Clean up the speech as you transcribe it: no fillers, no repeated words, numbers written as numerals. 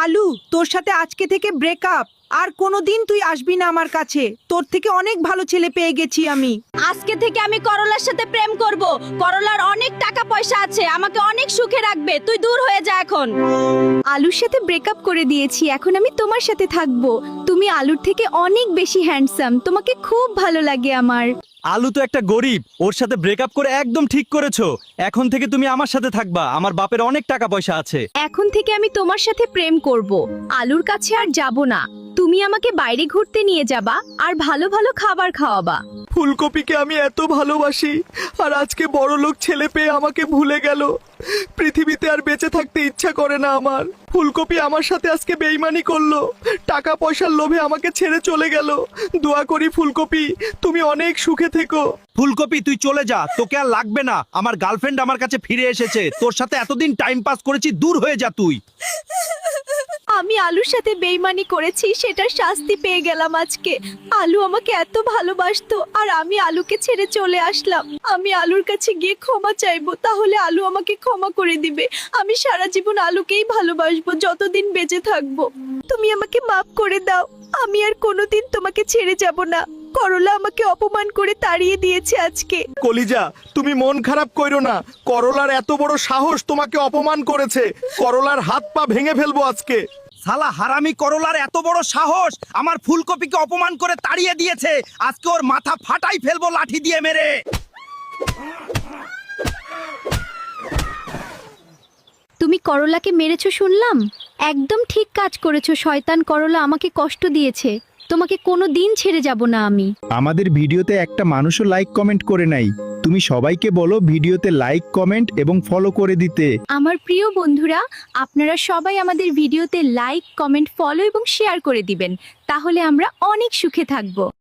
আলু, তোর সাথে আজকে থেকে ব্রেকআপ। আর কোনোদিন তুই আসবি না আমার কাছে। তোর থেকে অনেক ভালো ছেলে পেয়ে গেছি আমি। আজকে থেকে আমি করলার সাথে প্রেম করব। করলার অনেক টাকা পয়সা আছে, আমাকে অনেক সুখে রাখবে। তুই দূর হয়ে যা এখন। আলুর সাথে ব্রেকআপ করে দিয়েছি, এখন আমি তোমার সাথে থাকবো। তুমি আলুর থেকে অনেক বেশি হ্যান্ডসাম, তোমাকে খুব ভালো লাগে আমার। আলু তো একটা গরিব, ওর সাথে ব্রেকআপ করে একদম ঠিক করেছো। এখন থেকে তুমি আমার সাথে থাকবা, আমার বাপের অনেক টাকা পয়সা আছে। এখন থেকে আমি তোমার সাথে প্রেম করব, আলুর কাছে আর যাব না। তুমি আমাকে বাইরে ঘুরতে নিয়ে যাবা আর ভালো ভালো খাবার খাওয়াবা। ফুলকপিকে আমি এত ভালোবাসি, আর আজকে বড় লোক ছেলে পেয়ে আমাকে ভুলে গেল। পৃথিবীতে আর বেঁচে থাকতে ইচ্ছা করে না আমার। ফুলকপি আমার সাথে আজকে বেইমানি করলো, টাকা পয়সার লোভে আমাকে ছেড়ে চলে গেল। দোয়া করি ফুলকপি, তুমি অনেক সুখে থেকো। ফুলকপি তুই চলে যা, তোকে আর লাগবে না। আমার গার্লফ্রেন্ড আমার কাছে ফিরে এসেছে, তোর সাথে এতদিন টাইম পাস করেছি, দূর হয়ে যা তুই। আমি আলুর সাথে বেইমানি করেছি, সেটার শাস্তি পেয়ে গেলাম আজকে। আলু আমাকে এত ভালোবাসতো আর আমি আলুকে ছেড়ে চলে আসলাম। আমি আলুর কাছে গিয়ে ক্ষমা চাইবো, তাহলে আলু আমাকে ক্ষমা করে দিবে। আমি সারা জীবন আলুকেই ভালোবাসবো, যতদিন বেঁচে থাকবো। তুমি আমাকে মাফ করে দাও, আমি আর কোনোদিন তোমাকে ছেড়ে যাব না। করলা আমাকে অপমান করে তাড়িয়ে দিয়েছে আজকে। কলিজা, তুমি মন খারাপ কইরো না। করলার এত বড় সাহস তোমাকে অপমান করেছে। করলার হাত পা ভেঙে ফেলবো আজকে। শালা হারামি করলার এত বড় সাহস, আমার ফুলকপিকে অপমান করে তাড়িয়ে দিয়েছে। আজকে ওর মাথা ফাটাই ফেলবো লাঠি দিয়ে মেরে। তুমি করলাকে মেরেছো শুনলাম, একদম ঠিক কাজ করেছো। শয়তান করলা আমাকে কষ্ট দিয়েছে, তোমাকে কোনো দিন ছেড়ে যাব না আমি। আমাদের ভিডিওতে একটা মানুষও লাইক কমেন্ট করে নাই। তুমি সবাইকে বলো ভিডিওতে লাইক কমেন্ট এবং ফলো করে দিতে। আমার প্রিয় বন্ধুরা, আপনারা সবাই আমাদের ভিডিওতে লাইক কমেন্ট ফলো এবং শেয়ার করে দিবেন, তাহলে আমরা অনেক সুখে থাকবো।